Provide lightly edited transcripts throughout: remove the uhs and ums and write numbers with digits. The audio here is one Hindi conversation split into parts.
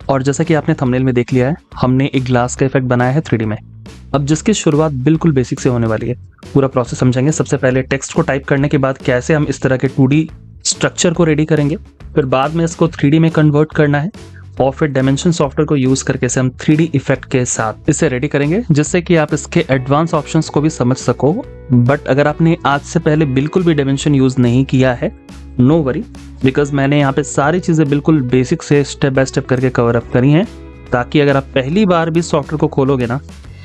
और जैसा कि आपने थंबनेल में देख लिया है, हमने एक ग्लास का इफेक्ट बनाया है 3D में। अब जिसकी शुरुआत बिल्कुल बेसिक से होने वाली है। पूरा प्रोसेस समझेंगे। सबसे पहले टेक्स्ट को टाइप करने के बाद कैसे हम इस तरह के 2D स्ट्रक्चर को रेडी करेंगे, फिर बाद में इसको 3D में कन्वर्ट करना है, और फिर डायमेंशन सॉफ्टवेयर को यूज करके से हम 3D इफेक्ट के साथ इसे रेडी करेंगे, जिससे कि आप इसके एडवांस ऑप्शंस को भी समझ सको। बट अगर आपने आज से पहले बिल्कुल भी डायमेंशन यूज नहीं किया है, नो वरी, बिकॉज मैंने यहाँ पे सारी चीजें बिल्कुल बेसिक से स्टेप बाय स्टेप करके कवर अप करी हैं, ताकि अगर आप पहली बार भी सॉफ्टवेयर को खोलोगे ना,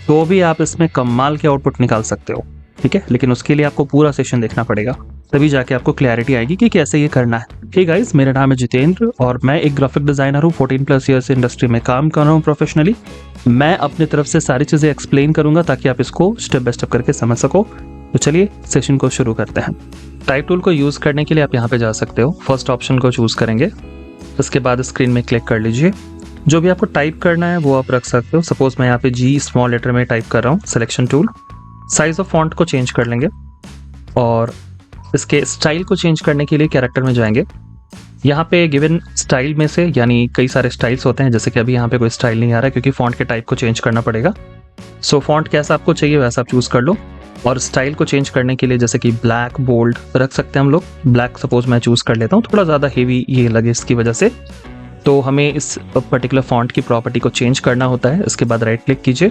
तो भी आप इसमें कमाल के आउटपुट निकाल सकते हो। ठीक है, लेकिन उसके लिए आपको पूरा सेशन देखना पड़ेगा, तभी जाके आपको क्लैरिटी आएगी कि कैसे ये करना है। हे गाइस, मेरा नाम है जितेंद्र और मैं एक ग्राफिक डिजाइनर हूँ। 14+ ईयर्स इंडस्ट्री में काम कर रहा हूँ प्रोफेशनली। मैं अपनी तरफ से सारी चीजें एक्सप्लेन करूंगा ताकि आप इसको स्टेप बाय स्टेप करके समझ सको। तो चलिए सेशन को शुरू करते हैं। टाइप टूल को यूज करने के लिए आप यहाँ पे जा सकते हो। फर्स्ट ऑप्शन को चूज करेंगे, उसके बाद स्क्रीन में क्लिक कर लीजिए। जो भी आपको टाइप करना है वो आप रख सकते हो। सपोज मैं यहाँ पे G स्मॉल लेटर में टाइप कर रहा हूँ। Selection tool, size of font को चेंज कर लेंगे और इसके स्टाइल को चेंज करने के लिए कैरेक्टर में जाएंगे। यहाँ पे गिवन स्टाइल में से, यानी कई सारे स्टाइल्स होते हैं, जैसे कि अभी यहाँ पे कोई स्टाइल नहीं आ रहा है क्योंकि फॉन्ट के टाइप को चेंज करना पड़ेगा। सो फॉन्ट कैसा आपको चाहिए वैसा आप चूज कर लो। और स्टाइल को चेंज करने के लिए जैसे कि ब्लैक बोल्ड रख सकते हैं हम लोग। ब्लैक सपोज मैं चूज कर लेता हूँ, थोड़ा ज़्यादा हेवी ये लगे इसकी वजह से। तो हमें इस पर्टिकुलर फॉन्ट की प्रॉपर्टी को चेंज करना होता है। इसके बाद राइट क्लिक कीजिए,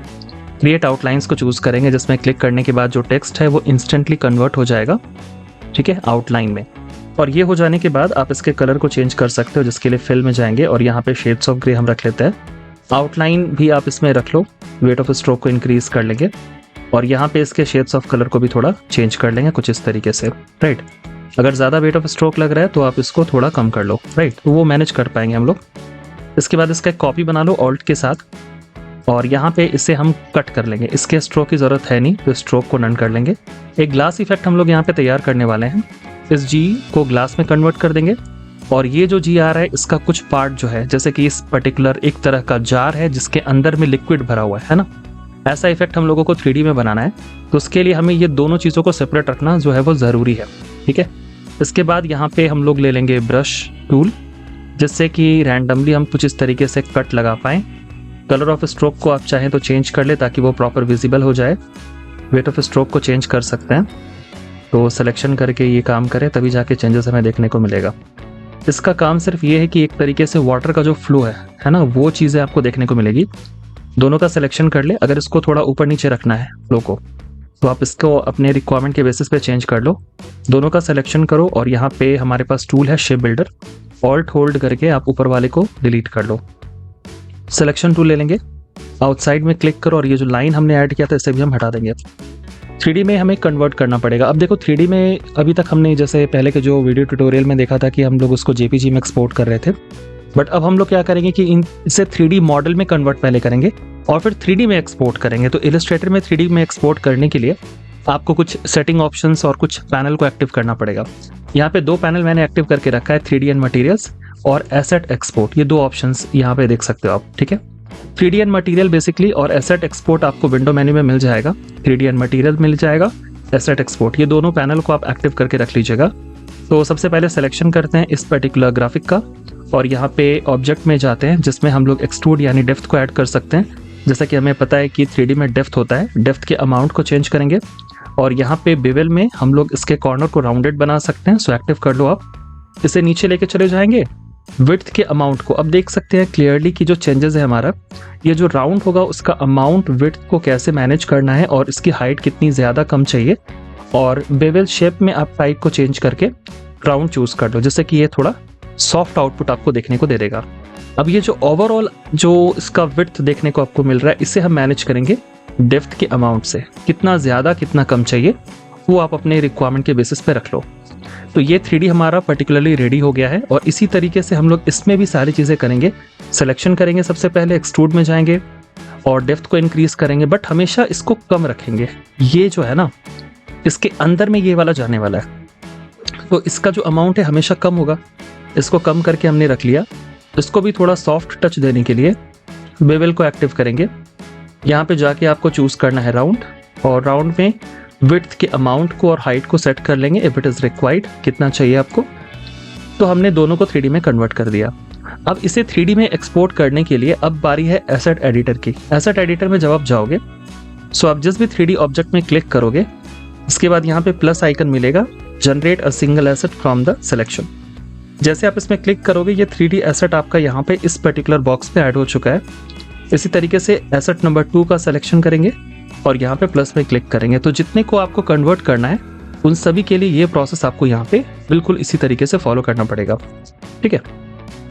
क्रिएट आउटलाइंस को चूज करेंगे, जिसमें क्लिक करने के बाद जो टेक्स्ट है वो इंस्टेंटली कन्वर्ट हो जाएगा, ठीक है, आउटलाइन में। और ये हो जाने के बाद आप इसके कलर को चेंज कर सकते हो, जिसके लिए फिल में जाएंगे और यहाँ पे शेड्स ऑफ ग्रे हम रख लेते हैं। आउटलाइन भी आप इसमें रख लो, वेट ऑफ स्ट्रोक को इंक्रीज कर लेंगे और यहाँ पे इसके शेड्स ऑफ कलर को भी थोड़ा चेंज कर लेंगे कुछ इस तरीके से, राइट। अगर ज़्यादा वेट ऑफ स्ट्रोक लग रहा है तो आप इसको थोड़ा कम कर लो, राइट, तो वो मैनेज कर पाएंगे हम लोग। इसके बाद इसका एक कॉपी बना लो ऑल्ट के साथ और यहाँ पे इसे हम कट कर लेंगे। इसके स्ट्रोक की ज़रूरत है नहीं, तो स्ट्रोक को नन कर लेंगे। एक ग्लास इफेक्ट हम लोग यहाँ पे तैयार करने वाले हैं। इस G को ग्लास में कन्वर्ट कर देंगे और ये जो G आ रहा है इसका कुछ पार्ट जो है, जैसे कि इस पर्टिकुलर एक तरह का जार है जिसके अंदर में लिक्विड भरा हुआ है ना, ऐसा इफेक्ट हम लोगों को 3D में बनाना है। तो उसके लिए हमें ये दोनों चीज़ों को सेपरेट रखना जो है वो ज़रूरी है, ठीक है। इसके बाद यहाँ पे हम लोग ले लेंगे ब्रश टूल, जिससे कि रैंडमली हम कुछ इस तरीके से कट लगा पाएँ। कलर ऑफ स्ट्रोक को आप चाहें तो चेंज कर ले ताकि वो प्रॉपर विजिबल हो जाए। वेट ऑफ स्ट्रोक को चेंज कर सकते हैं, तो सिलेक्शन करके ये काम करें, तभी जाके चेंजेस हमें देखने को मिलेगा। इसका काम सिर्फ ये है कि एक तरीके से वाटर का जो फ्लो है ना, वो चीज़ें आपको देखने को मिलेगी। दोनों का सिलेक्शन कर ले। अगर इसको थोड़ा ऊपर नीचे रखना है फ्लो को, तो आप इसको अपने रिक्वायरमेंट के बेसिस पे चेंज कर लो। दोनों का सिलेक्शन करो और यहाँ पे हमारे पास टूल है शेप बिल्डर, ऑल्ट होल्ड करके आप ऊपर वाले को डिलीट कर लो। सिलेक्शन टूल ले लेंगे, आउटसाइड में क्लिक करो और ये जो लाइन हमने ऐड किया था इसे भी हम हटा देंगे। 3D में हमें कन्वर्ट करना पड़ेगा। अब देखो 3D में अभी तक हमने जैसे पहले के जो वीडियो ट्यूटोरियल में देखा था कि हम लोग उसको JPG में एक्सपोर्ट कर रहे थे, बट अब हम लोग क्या करेंगे कि इसे 3D मॉडल में कन्वर्ट पहले करेंगे और फिर 3D में एक्सपोर्ट करेंगे। तो इलस्ट्रेटर में 3D में एक्सपोर्ट करने के लिए आपको कुछ सेटिंग ऑप्शंस और कुछ पैनल को एक्टिव करना पड़ेगा। यहाँ पे 2 पैनल मैंने एक्टिव करके रखा है, 3D एंड मटेरियल्स और एसेट एक्सपोर्ट। ये 2 ऑप्शंस यहाँ पे देख सकते हो आप, ठीक है। 3D एंड मटेरियल बेसिकली और एसेट एक्सपोर्ट आपको विंडो मेन्यू में मिल जाएगा। 3D एंड मटेरियल मिल जाएगा, एसेट एक्सपोर्ट, ये दोनों पैनल को आप एक्टिव करके रख लीजिएगा। तो सबसे पहले सिलेक्शन करते हैं इस पर्टिकुलर ग्राफिक का और यहाँ पे ऑब्जेक्ट में जाते हैं, जिसमें हम लोग एक्सट्रूड यानी डेप्थ को ऐड कर सकते हैं। जैसा कि हमें पता है कि 3D में डेप्थ होता है, डेप्थ के अमाउंट को चेंज करेंगे और यहाँ पे बेवल में हम लोग इसके कॉर्नर को राउंडेड बना सकते हैं। सो एक्टिव कर लो आप। इसे नीचे लेके चले जाएंगे, विड्थ के अमाउंट को अब देख सकते हैं क्लियरली कि जो चेंजेस है हमारा, ये जो राउंड होगा उसका अमाउंट विड्थ को कैसे मैनेज करना है और इसकी हाइट कितनी ज़्यादा कम चाहिए। और बेवल शेप में आप टाइप को चेंज करके राउंड चूज कर लो, जिससे कि ये थोड़ा सॉफ्ट आउटपुट आपको देखने को दे देगा। अब ये जो ओवरऑल जो इसका विड्थ देखने को आपको मिल रहा है, इसे हम मैनेज करेंगे डेप्थ के अमाउंट से। कितना ज़्यादा कितना कम चाहिए वो आप अपने रिक्वायरमेंट के बेसिस पे रख लो। तो ये 3D हमारा पर्टिकुलरली रेडी हो गया है और इसी तरीके से हम लोग इसमें भी सारी चीज़ें करेंगे। सिलेक्शन करेंगे, सबसे पहले एक्सट्रूड में जाएंगे और डेप्थ को इंक्रीज करेंगे, बट हमेशा इसको कम रखेंगे। ये जो है ना, इसके अंदर में ये वाला जाने वाला है, तो इसका जो अमाउंट है हमेशा कम होगा। इसको कम करके हमने रख लिया। इसको भी थोड़ा सॉफ्ट टच देने के लिए बेवल को एक्टिव करेंगे। यहाँ पे जाके आपको चूज करना है राउंड और राउंड में विड्थ के अमाउंट को और हाइट को सेट कर लेंगे इफ इट इज़ रिक्वायर्ड, कितना चाहिए आपको। तो हमने दोनों को 3D में कन्वर्ट कर दिया। अब इसे 3D में एक्सपोर्ट करने के लिए अब बारी है एसेट एडिटर की। एसेट एडिटर में जब आप जाओगे सो आप जिस भी 3D ऑब्जेक्ट में क्लिक करोगे, इसके बाद यहाँ पे प्लस आइकन मिलेगा, generate a single asset from the selection. जैसे आप इसमें क्लिक करोगे ये 3D एसेट आपका यहाँ पे इस पर्टिकुलर बॉक्स पे ऐड हो चुका है। इसी तरीके से एसेट नंबर 2 का सिलेक्शन करेंगे और यहाँ पे प्लस पे क्लिक करेंगे। तो जितने को आपको कन्वर्ट करना है उन सभी के लिए ये प्रोसेस आपको यहाँ पे बिल्कुल इसी तरीके से फॉलो करना पड़ेगा। ठीक है,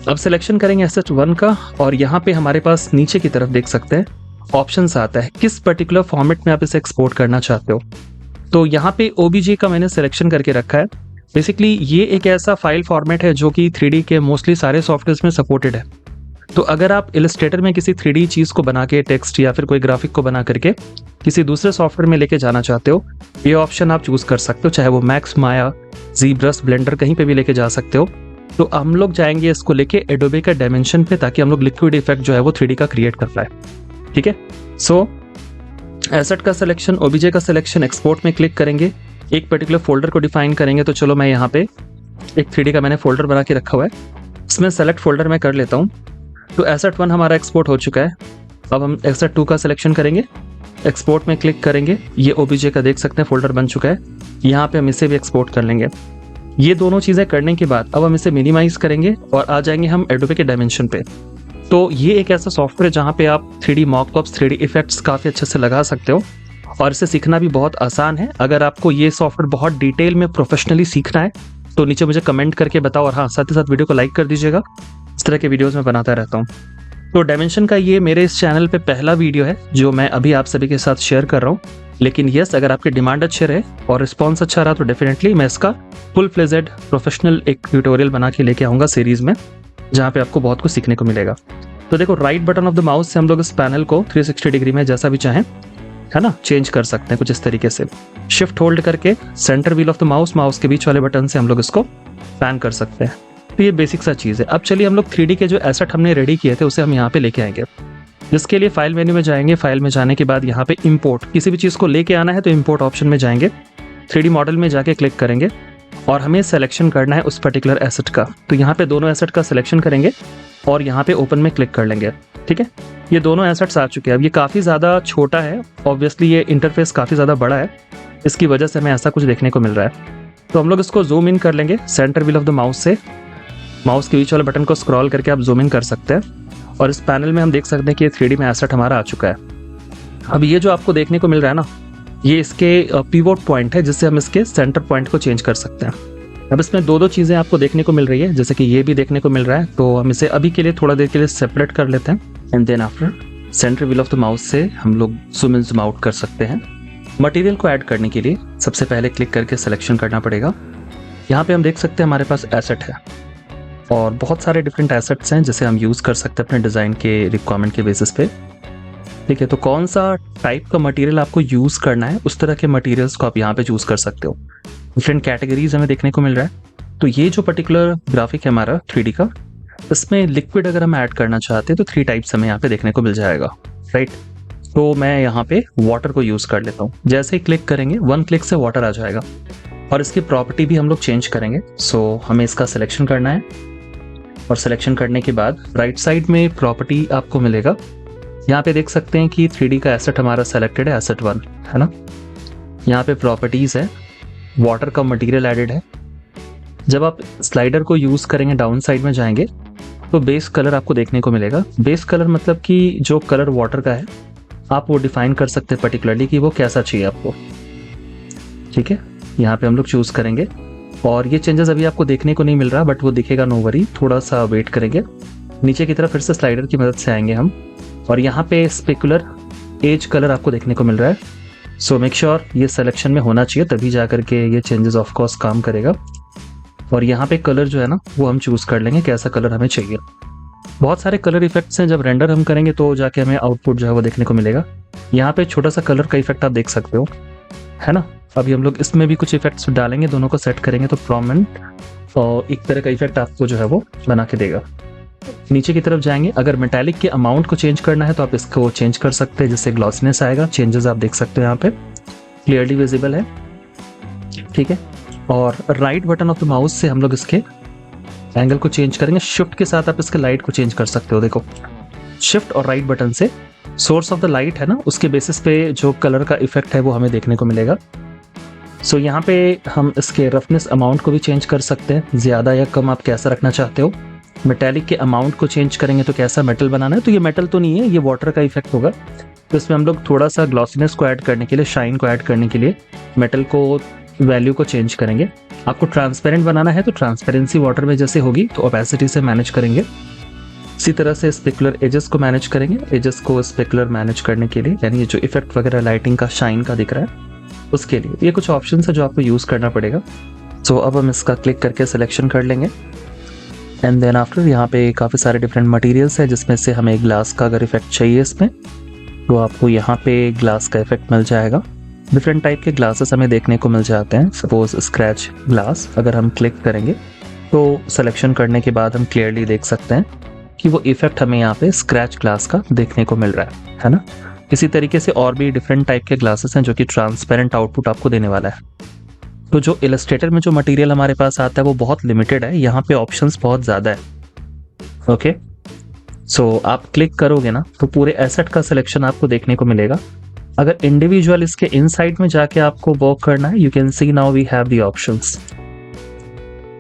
अब सिलेक्शन करेंगे एसेट 1 का और यहाँ पे हमारे पास नीचे की तरफ देख सकते हैं ऑप्शंस आता है किस पर्टिकुलर फॉर्मेट में आप इसे एक्सपोर्ट करना चाहते हो। तो यहाँ पे OBJ का मैंने सिलेक्शन करके रखा है। बेसिकली ये एक ऐसा फाइल फॉर्मेट है जो कि 3D के मोस्टली सारे सॉफ्टवेयर में सपोर्टेड है। तो अगर आप इलस्ट्रेटर में किसी 3D चीज़ को बना के टेक्स्ट या फिर कोई ग्राफिक को बना करके किसी दूसरे सॉफ्टवेयर में लेके जाना चाहते हो, ये ऑप्शन आप चूज़ कर सकते हो, चाहे वो मैक्स, माया, ZBrush, ब्लेंडर कहीं पे भी लेके जा सकते हो। तो हम लोग जाएंगे इसको लेके एडोबे का डायमेंशन पे, ताकि हम लोग लिक्विड इफेक्ट जो है वो 3D का क्रिएट कर पाए। ठीक है, सो एसेट का सिलेक्शन, OBJ का सिलेक्शन, एक्सपोर्ट में क्लिक करेंगे, एक पर्टिकुलर फोल्डर को डिफाइन करेंगे। तो चलो मैं यहाँ पे एक 3D का मैंने फोल्डर बना के रखा हुआ है, इसमें सेलेक्ट फोल्डर मैं कर लेता हूँ। तो एसेट 1 हमारा एक्सपोर्ट हो चुका है। अब हम एसेट 2 का सिलेक्शन करेंगे, एक्सपोर्ट में क्लिक करेंगे, ये OBJ का देख सकते हैं फोल्डर बन चुका है। यहाँ पे हम इसे भी एक्सपोर्ट कर लेंगे। ये दोनों चीज़ें करने के बाद अब हम इसे मिनिमाइज करेंगे और आ जाएंगे हम एडोबे के डायमेंशन पे। तो ये एक ऐसा सॉफ्टवेयर जहाँ पे आप 3D मॉकअप्स, 3D इफेक्ट्स काफ़ी अच्छे से लगा सकते हो और इसे सीखना भी बहुत आसान है। अगर आपको ये सॉफ्टवेयर बहुत डिटेल में प्रोफेशनली सीखना है तो नीचे मुझे कमेंट करके बताओ, और हाँ साथ ही साथ वीडियो को लाइक कर दीजिएगा। इस तरह के वीडियोज़ मैं बनाता रहता हूँ। तो डायमेंशन का ये मेरे इस चैनल पे पहला वीडियो है जो मैं अभी आप सभी के साथ शेयर कर रहा हूँ। लेकिन यस, अगर आपकी डिमांड अच्छे रहे और रिस्पॉन्स अच्छा रहा तो डेफिनेटली मैं इसका फुल फ्लेजेड प्रोफेशनल एक ट्यूटोरियल बना के लेके आऊँगा सीरीज़ में, जहाँ पे आपको बहुत कुछ सीखने को मिलेगा। तो देखो, right button of the mouse से हम लोग इस पैनल को 360 डिग्री में जैसा भी चाहें, है ना, चेंज कर सकते हैं कुछ इस तरीके से। शिफ्ट होल्ड करके centre wheel of the mouse के बीच वाले बटन से हम लोग इसको पैन कर सकते हैं। तो ये बेसिक सा चीज़ है। अब चलिए हम लोग 3D के जो एसेट हमने रेडी किए थे उसे हम यहाँ पे लेके आएंगे। जिसके लिए फाइल मेन्यू में जाएंगे, फाइल में जाने के बाद यहाँ पे इंपोर्ट, किसी भी चीज़ को लेके आना है तो इंपोर्ट ऑप्शन में जाएंगे, 3D मॉडल में जाके क्लिक करेंगे और हमें सिलेक्शन करना है उस पर्टिकुलर एसेट का। तो यहाँ पे दोनों एसेट का सिलेक्शन करेंगे और यहाँ पे ओपन में क्लिक कर लेंगे। ठीक है, ये दोनों एसेट्स आ चुके हैं। अब ये काफ़ी ज़्यादा छोटा है, ऑब्वियसली ये इंटरफेस काफ़ी ज़्यादा बड़ा है, इसकी वजह से हमें ऐसा कुछ देखने को मिल रहा है। तो हम लोग इसको जूम इन कर लेंगे, centre wheel of the mouse से माउस के बीच वाले बटन को स्क्रॉल करके आप जूम इन कर सकते हैं और इस पैनल में हम देख सकते हैं कि ये 3D में एसेट हमारा आ चुका है। अब ये जो आपको देखने को मिल रहा है ना, ये इसके पिवोट पॉइंट है जिससे हम इसके सेंटर पॉइंट को चेंज कर सकते हैं। अब इसमें दो चीज़ें आपको देखने को मिल रही है, जैसे कि ये भी देखने को मिल रहा है। तो हम इसे अभी के लिए थोड़ा देर के लिए सेपरेट कर लेते हैं and then after centre wheel of the mouse से हम लोग जूम इन जूम आउट कर सकते हैं। मटेरियल को ऐड करने के लिए सबसे पहले क्लिक करके सिलेक्शन करना पड़ेगा। यहाँ पे हम देख सकते हैं हमारे पास एसेट है और बहुत सारे डिफरेंट एसेट्स हैं जिसे हम यूज़ कर सकते हैं अपने डिज़ाइन के रिक्वायरमेंट के बेसिस पे। ठीक है, तो कौन सा टाइप का मटेरियल आपको यूज़ करना है उस तरह के मटेरियल्स को आप यहाँ पे चूज़ कर सकते हो। डिफरेंट कैटेगरीज हमें देखने को मिल रहा है। तो ये जो पर्टिकुलर ग्राफिक है हमारा 3D का, इसमें लिक्विड अगर हम ऐड करना चाहते हैं तो 3 टाइप्स हमें यहाँ पे देखने को मिल जाएगा, राइट। तो मैं यहाँ पे वाटर को यूज़ कर लेता हूँ। जैसे ही क्लिक करेंगे 1 क्लिक से वाटर आ जाएगा और इसकी प्रॉपर्टी भी हम लोग चेंज करेंगे। सो हमें इसका सिलेक्शन करना है और सिलेक्शन करने के बाद राइट साइड में प्रॉपर्टी आपको मिलेगा। यहाँ पे देख सकते हैं कि 3D का एसेट हमारा सेलेक्टेड है, एसेट 1 है ना। यहाँ पे प्रॉपर्टीज़ है, वाटर का मटेरियल एडेड है। जब आप स्लाइडर को यूज़ करेंगे, डाउन साइड में जाएंगे तो बेस कलर आपको देखने को मिलेगा। बेस कलर मतलब कि जो कलर वाटर का है आप वो डिफाइन कर सकते हैं पर्टिकुलरली कि वो कैसा चाहिए आपको। ठीक है, यहाँ पे हम लोग चूज़ करेंगे और ये चेंजेस अभी आपको देखने को नहीं मिल रहा बट वो दिखेगा, नो वरी, थोड़ा सा वेट करेंगे। नीचे की तरफ फिर से स्लाइडर की मदद से आएंगे हम और यहाँ पे स्पेकुलर एज कलर आपको देखने को मिल रहा है। सो मेक श्योर ये सिलेक्शन में होना चाहिए, तभी जा करके ये चेंजेस ऑफ कोर्स काम करेगा। और यहाँ पे कलर जो है ना वो हम चूज़ कर लेंगे कैसा कलर हमें चाहिए। बहुत सारे कलर इफेक्ट्स हैं, जब रेंडर हम करेंगे तो जाके हमें आउटपुट जो है वो देखने को मिलेगा। यहाँ पे छोटा सा कलर का इफेक्ट आप देख सकते हो, है ना। अभी हम लोग इसमें भी कुछ इफेक्ट्स डालेंगे, दोनों को सेट करेंगे तो प्रोमिनेंट और एक तरह का इफेक्ट आपको जो है वो बना के देगा। नीचे की तरफ जाएंगे, अगर मेटालिक के अमाउंट को चेंज करना है तो आप इसको चेंज कर सकते हैं, जिससे ग्लॉसीनेस आएगा। चेंजेस आप देख सकते हो यहाँ पे क्लियरली विजिबल है। ठीक है, और right button of the mouse से हम लोग इसके एंगल को चेंज करेंगे, शिफ्ट के साथ आप इसके लाइट को चेंज कर सकते हो। देखो शिफ्ट और राइट बटन से सोर्स ऑफ द लाइट है ना, उसके बेसिस पे जो कलर का इफेक्ट है वो हमें देखने को मिलेगा। सो यहाँ पे हम इसके रफनेस अमाउंट को भी चेंज कर सकते हैं, ज़्यादा या कम आप कैसा रखना चाहते हो। मेटेलिक के अमाउंट को चेंज करेंगे तो कैसा मेटल बनाना है, तो ये मेटल तो नहीं है, ये वाटर का इफेक्ट होगा। तो इसमें हम लोग थोड़ा सा ग्लॉसीनेस को ऐड करने के लिए, शाइन को ऐड करने के लिए मेटल को वैल्यू को चेंज करेंगे। आपको ट्रांसपेरेंट बनाना है तो ट्रांसपेरेंसी वाटर में जैसे होगी तो ओपेसिटी से मैनेज करेंगे। इसी तरह से स्पेकुलर एजेस को मैनेज करेंगे। एजेस को स्पेकुलर मैनेज करने के लिए, यानी ये जो इफेक्ट वगैरह लाइटिंग का शाइन का दिख रहा है उसके लिए ये कुछ ऑप्शन है जो आपको यूज़ करना पड़ेगा। सो अब हम इसका क्लिक करके सिलेक्शन कर लेंगे एंड देन आफ्टर यहाँ पे काफ़ी सारे डिफरेंट मटेरियल्स है जिसमें से हमें ग्लास का अगर इफेक्ट चाहिए इसमें तो आपको यहाँ पे ग्लास का इफेक्ट मिल जाएगा। डिफरेंट टाइप के ग्लासेस हमें देखने को मिल जाते हैं। सपोज स्क्रैच ग्लास अगर हम क्लिक करेंगे तो सिलेक्शन करने के बाद हम क्लियरली देख सकते हैं कि वो इफेक्ट हमें यहाँ पे स्क्रैच ग्लास का देखने को मिल रहा है ना। इसी तरीके से और भी डिफरेंट टाइप के ग्लासेस हैं जो कि ट्रांसपेरेंट आउटपुट आपको देने वाला है। तो जो इलस्ट्रेटर में जो मटेरियल हमारे पास आता है वो बहुत लिमिटेड है, यहाँ पे ऑप्शंस बहुत ज़्यादा है। ओके सो आप क्लिक करोगे ना तो पूरे एसेट का सिलेक्शन आपको देखने को मिलेगा। अगर इंडिविजुअल इसके इनसाइड में जाके आपको वर्क करना है, you can see now we have the options.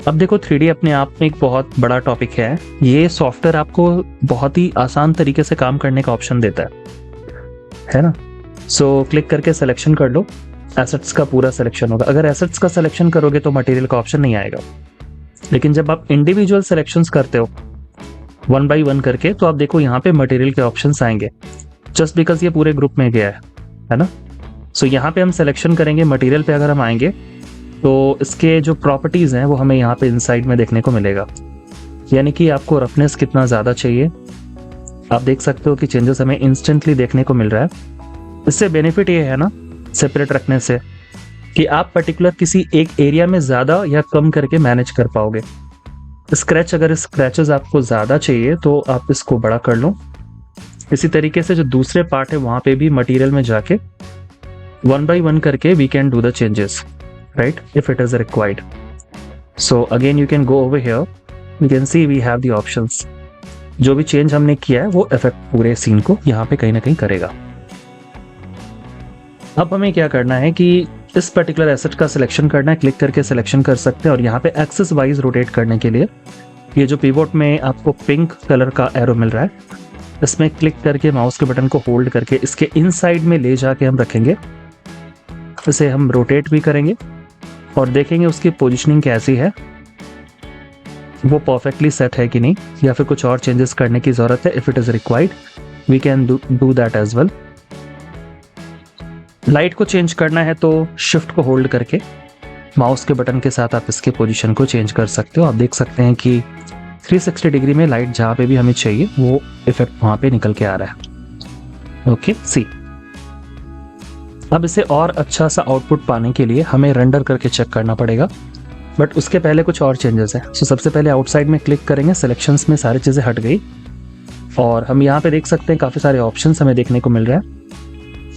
अब देखो 3D अपने आप में एक बहुत बड़ा टॉपिक है। ये सॉफ्टवेयर आपको बहुत ही आसान तरीके से काम करने का ऑप्शन देता है ना। सो क्लिक करके सिलेक्शन कर लो, एसेट्स का पूरा सिलेक्शन होगा। अगर एसेट्स का सिलेक्शन करोगे तो मटेरियल का ऑप्शन नहीं आएगा, लेकिन जब आप इंडिविजुअल सिलेक्शंस करते हो 1 by 1 करके तो आप देखो यहाँ पे मटेरियल के ऑप्शंस आएंगे, जस्ट बिकॉज ये पूरे ग्रुप में गया है ना। सो यहाँ पे हम सिलेक्शन करेंगे, मटेरियल पे अगर हम आएंगे तो इसके जो प्रॉपर्टीज़ हैं वो हमें यहाँ पे इनसाइड में देखने को मिलेगा, यानी कि आपको रफनेस कितना ज़्यादा चाहिए। आप देख सकते हो कि चेंजेस हमें इंस्टेंटली देखने को मिल रहा है। इससे बेनिफिट ये है ना सेपरेट रखने से कि आप पर्टिकुलर किसी एक एरिया में ज़्यादा या कम करके मैनेज कर पाओगे। स्क्रैच अगर स्क्रैचेस आपको ज़्यादा चाहिए तो आप इसको बड़ा कर लो। इसी तरीके से जो दूसरे पार्ट है वहाँ पे भी मटेरियल में जाके 1 by 1 करके we can do the changes, right, if it is required. So again you can go over here, you can see we have the options. जो भी चेंज हमने किया है वो इफेक्ट पूरे सीन को यहाँ पे कहीं ना कहीं करेगा। अब हमें क्या करना है कि इस पर्टिकुलर एसेट का सिलेक्शन करना है, क्लिक करके सिलेक्शन कर सकते हैं और यहाँ पे एक्सिस वाइज रोटेट करने के लिए ये जो पिवोट में आपको पिंक कलर का एरो मिल रहा है इसमें क्लिक करके माउस के बटन को होल्ड करके इसके इनसाइड में ले जाके हम रखेंगे। इसे हम रोटेट भी करेंगे और देखेंगे उसकी पोजीशनिंग कैसी है, वो परफेक्टली सेट है कि नहीं, या फिर कुछ और चेंजेस करने की ज़रूरत है। If it is required we can do that as well. Light को चेंज करना है तो शिफ्ट को होल्ड करके माउस के बटन के साथ आप इसके पोजीशन को चेंज कर सकते हो। आप देख सकते हैं कि 360 डिग्री में लाइट जहाँ पे भी हमें चाहिए वो इफेक्ट वहाँ पे निकल के आ रहा है। ओके सी, अब इसे और अच्छा सा आउटपुट पाने के लिए हमें रेंडर करके चेक करना पड़ेगा, बट उसके पहले कुछ और चेंजेस हैं। सो सबसे पहले आउटसाइड में क्लिक करेंगे, सिलेक्शंस में सारी चीज़ें हट गई और हम यहाँ पे देख सकते हैं काफ़ी सारे ऑप्शंस हमें देखने को मिल रहा है।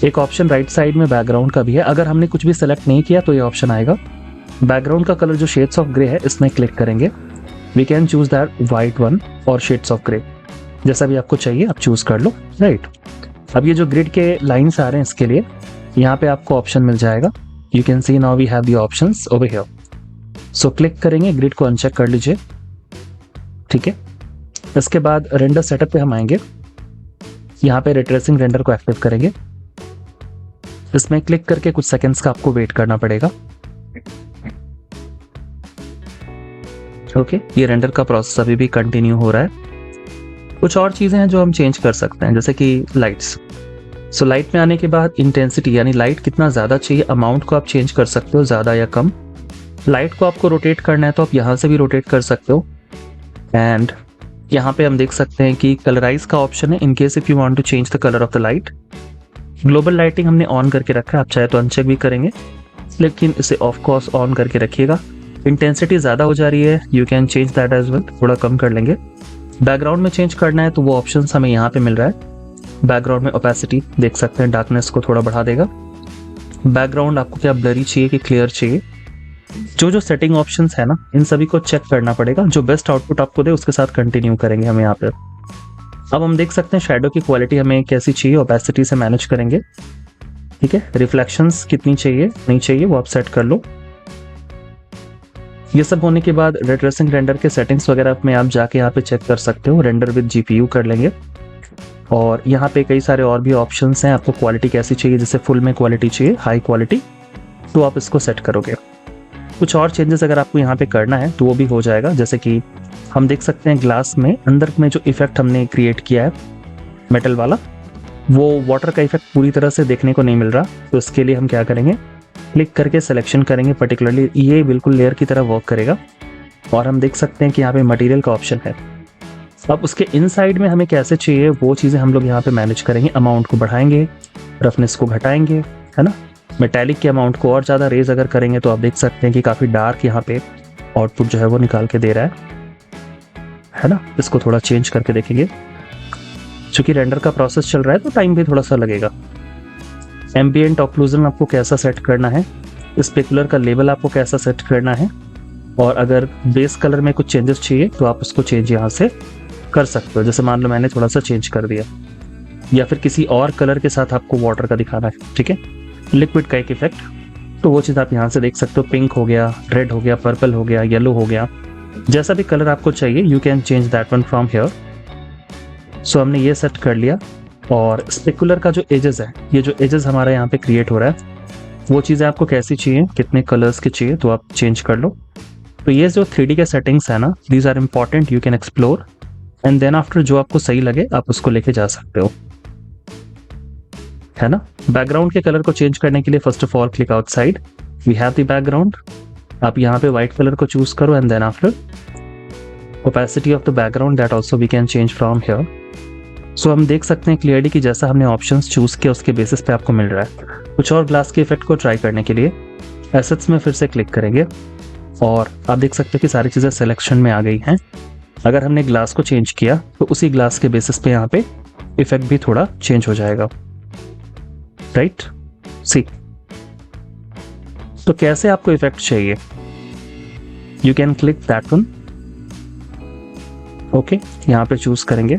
एक ऑप्शन राइट साइड में बैकग्राउंड का भी है। अगर हमने कुछ भी सेलेक्ट नहीं किया तो ये ऑप्शन आएगा। बैकग्राउंड का कलर जो शेड्स ऑफ ग्रे है इसमें क्लिक करेंगे, we can choose that white one और शेड्स ऑफ ग्रे, जैसा भी आपको चाहिए आप चूज कर लो, राइट। अब ये जो ग्रिड के लाइन्स आ रहे हैं इसके लिए यहाँ पे आपको ऑप्शन मिल जाएगा। You can see now we have the options over here. So click करेंगे, ग्रिड को अनचेक कर लीजिए, ठीक है। इसके बाद रेंडर सेटअप पे हम आएंगे, यहाँ पे रिट्रेसिंग रेंडर को एक्टिव करेंगे। इसमें क्लिक करके कुछ सेकंड्स का आपको वेट करना पड़ेगा। ओके, ये रेंडर का प्रोसेस अभी भी कंटिन्यू हो रहा है। कुछ और चीज़ें हैं जो हम चेंज कर सकते हैं, जैसे कि लाइट्स। सो लाइट में आने के बाद इंटेंसिटी यानी लाइट कितना ज़्यादा चाहिए, अमाउंट को आप चेंज कर सकते हो, ज़्यादा या कम। लाइट को आपको रोटेट करना है तो आप यहाँ से भी रोटेट कर सकते हो। एंड यहाँ पे हम देख सकते हैं कि कलराइज का ऑप्शन है, in case if you want to change the colour of the light. Global lighting हमने ऑन करके रखा है, आप चाहे तो अनचेक भी करेंगे, लेकिन इसे ऑफ कोर्स ऑन करके रखिएगा। इंटेंसिटी ज़्यादा हो जा रही है, you can change that as well, थोड़ा कम कर लेंगे। बैकग्राउंड में चेंज करना है तो वो ऑप्शन हमें यहाँ पे मिल रहा है। बैकग्राउंड में ओपेसिटी देख सकते हैं, डार्कनेस को थोड़ा बढ़ा देगा। बैकग्राउंड आपको क्या ब्लरी चाहिए कि क्लियर चाहिए, जो जो सेटिंग ऑप्शंस है ना, इन सभी को चेक करना पड़ेगा, जो बेस्ट आउटपुट आपको दे उसके साथ कंटिन्यू करेंगे हम यहाँ पे। अब हम देख सकते हैं शैडो की क्वालिटी हमें कैसी चाहिए, ओपेसिटी से मैनेज करेंगे, ठीक है। रिफ्लेक्शंस कितनी चाहिए नहीं चाहिए वो आप सेट कर लो। ये सब होने के बाद रे ट्रेसिंग रेंडर के सेटिंग्स वगैरह में आप जाके यहाँ पे चेक कर सकते हो। रेंडर विद जीपीयू कर लेंगे और यहाँ पे कई सारे और भी ऑप्शंस हैं। आपको क्वालिटी कैसी चाहिए, जैसे फुल में क्वालिटी चाहिए, हाई क्वालिटी, तो आप इसको सेट करोगे। कुछ और चेंजेस अगर आपको यहाँ पे करना है तो वो भी हो जाएगा। जैसे कि हम देख सकते हैं ग्लास में अंदर में जो इफेक्ट हमने क्रिएट किया है मेटल वाला, वो वाटर का इफेक्ट पूरी तरह से देखने को नहीं मिल रहा। तो इसके लिए हम क्या करेंगे, क्लिक करके सिलेक्शन करेंगे, पर्टिकुलरली ये बिल्कुल लेयर की तरह वर्क करेगा। और हम देख सकते हैं कि यहाँ पे मटेरियल का ऑप्शन है। अब उसके इनसाइड में हमें कैसे चाहिए वो चीज़ें हम लोग यहाँ पे मैनेज करेंगे। अमाउंट को बढ़ाएंगे, रफनेस को घटाएंगे, है ना। मेटालिक के अमाउंट को और ज़्यादा रेज अगर करेंगे तो आप देख सकते हैं कि काफ़ी डार्क यहाँ पे आउटपुट जो है वो निकाल के दे रहा है ना। इसको थोड़ा चेंज करके देखेंगे, चूँकि रेंडर का प्रोसेस चल रहा है तो टाइम भी थोड़ा सा लगेगा। एम्बिएंट ऑक्लूजन आपको कैसा सेट करना है, स्पेकुलर का लेवल आपको कैसा सेट करना है, और अगर बेस कलर में कुछ चेंजेस चाहिए तो आप उसको चेंज यहाँ से कर सकते हो। जैसे मान लो मैंने थोड़ा सा चेंज कर दिया, या फिर किसी और कलर के साथ आपको वाटर का दिखाना है, ठीक है, लिक्विड का एक इफेक्ट, तो वो चीज़ आप यहाँ से देख सकते हो। पिंक हो गया, रेड हो गया, पर्पल हो गया, येलो हो गया, जैसा भी कलर आपको चाहिए you can change that one from here. So हमने ये सेट कर लिया। और स्पेकुलर का जो एजेस है, ये जो एजेस हमारा यहाँ पे क्रिएट हो रहा है, वो चीज़ें आपको कैसी चाहिए, कितने कलर्स के चाहिए तो आप चेंज कर लो। तो ये जो 3D के सेटिंग्स है ना, these are important, you can explore and then after जो आपको सही लगे आप उसको लेके जा सकते हो, है ना। बैकग्राउंड के कलर को चेंज करने के लिए first of all click outside, we have the background. आप यहाँ पे व्हाइट कलर को चूज करो and then after opacity of the background that also we can change from here. So हम देख सकते हैं क्लियरली कि जैसा हमने ऑप्शंस चूज किया उसके बेसिस पे आपको मिल रहा है। कुछ और ग्लास के इफेक्ट को ट्राई करने के लिए एसेट्स में फिर से क्लिक करेंगे और आप देख सकते हैं कि सारी चीज़ें सिलेक्शन में आ गई हैं। अगर हमने ग्लास को चेंज किया तो उसी ग्लास के बेसिस पे यहाँ पे इफेक्ट भी थोड़ा चेंज हो जाएगा, राइट। सी, तो कैसे आपको इफेक्ट चाहिए, you can click that one, okay, यहाँ पे चूज करेंगे।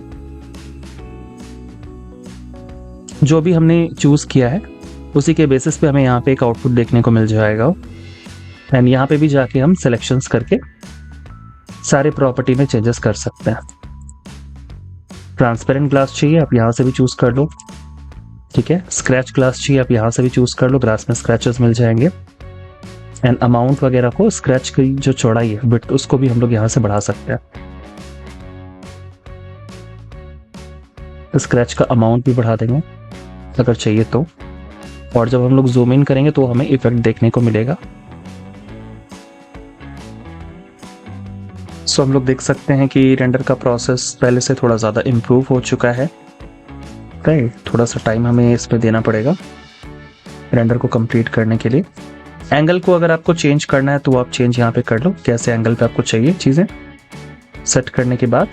जो भी हमने चूज किया है उसी के बेसिस पे हमें यहाँ पे एक आउटपुट देखने को मिल जाएगा। एंड यहाँ पे भी जाके हम सिलेक्शंस करके सारे प्रॉपर्टी में चेंजेस कर सकते हैं। ट्रांसपेरेंट ग्लास चाहिए आप यहाँ से भी चूज कर लो, ठीक है। स्क्रैच ग्लास चाहिए आप यहाँ से भी चूज कर लो, ग्लास में स्क्रैचेस मिल जाएंगे। एंड अमाउंट वगैरह को, स्क्रैच की जो चौड़ाई है बिट, उसको भी हम लोग यहाँ से बढ़ा सकते हैं। स्क्रैच का अमाउंट भी बढ़ा देंगे अगर चाहिए तो। और जब हम लोग जूम इन करेंगे तो हमें इफेक्ट देखने को मिलेगा। सो हम लोग देख सकते हैं कि रेंडर का प्रोसेस पहले से थोड़ा ज़्यादा इम्प्रूव हो चुका है, राइट। थोड़ा सा टाइम हमें इस पर देना पड़ेगा रेंडर को कंप्लीट करने के लिए। एंगल को अगर आपको चेंज करना है तो आप चेंज यहाँ पे कर लो, कैसे एंगल पे आपको चाहिए चीज़ें। सेट करने के बाद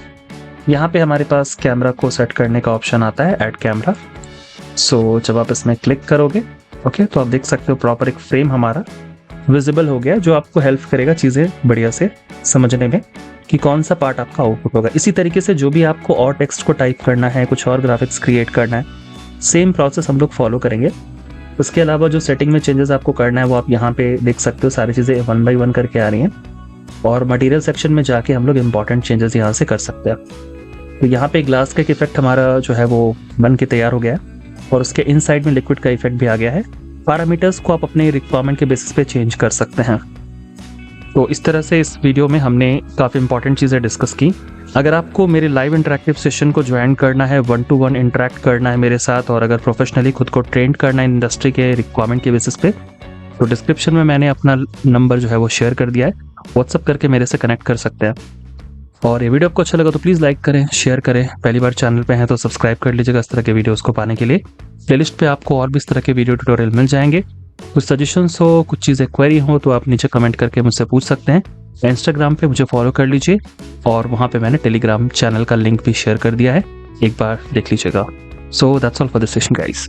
यहाँ पे हमारे पास कैमरा को सेट करने का ऑप्शन आता है, ऐड कैमरा। सो जब आप इसमें क्लिक करोगे, ओके, तो आप देख सकते हो प्रॉपर एक फ्रेम हमारा विजिबल हो गया, जो आपको हेल्प करेगा चीज़ें बढ़िया से समझने में कि कौन सा पार्ट आपका आउटपुट होगा। इसी तरीके से जो भी आपको और टेक्स्ट को टाइप करना है, कुछ और ग्राफिक्स क्रिएट करना है, सेम प्रोसेस हम लोग फॉलो करेंगे। उसके अलावा जो सेटिंग में चेंजेस आपको करना है वो आप यहाँ पे देख सकते हो, सारी चीज़ें 1 by 1 करके आ रही हैं। और मटेरियल सेक्शन में जाके हम लोग इंपॉर्टेंट चेंजेस यहाँ से कर सकते हैं। तो यहाँ पे ग्लास का एक इफेक्ट हमारा जो है वो बन के तैयार हो गया है और उसके इनसाइड में लिक्विड का इफेक्ट भी आ गया है। पैरामीटर्स को आप अपने रिक्वायरमेंट के बेसिस पे चेंज कर सकते हैं। तो इस तरह से इस वीडियो में हमने काफ़ी इंपॉर्टेंट चीज़ें डिस्कस की। अगर आपको मेरे लाइव इंटरेक्टिव सेशन को ज्वाइन करना है, 1-to-1 इंटरेक्ट करना है मेरे साथ, और अगर प्रोफेशनली खुद को ट्रेंड करना है इंडस्ट्री के रिक्वायरमेंट के बेसिस पे, तो डिस्क्रिप्शन में मैंने अपना नंबर जो है वो शेयर कर दिया है, व्हाट्सअप करके मेरे से कनेक्ट कर सकते हैं। और ये वीडियो आपको अच्छा लगा तो प्लीज़ लाइक करें, शेयर करें। पहली बार चैनल पे हैं तो सब्सक्राइब कर लीजिएगा इस तरह के वीडियोस को पाने के लिए। प्लेलिस्ट पे आपको और भी इस तरह के वीडियो ट्यूटोरियल मिल जाएंगे। कुछ सजेशंस हो, कुछ चीज़ें क्वेरी हो तो आप नीचे कमेंट करके मुझसे पूछ सकते हैं। इंस्टाग्राम पे मुझे फॉलो कर लीजिए और वहाँ पे मैंने टेलीग्राम चैनल का लिंक भी शेयर कर दिया है, एक बार देख लीजिएगा। So that's all for this session guys.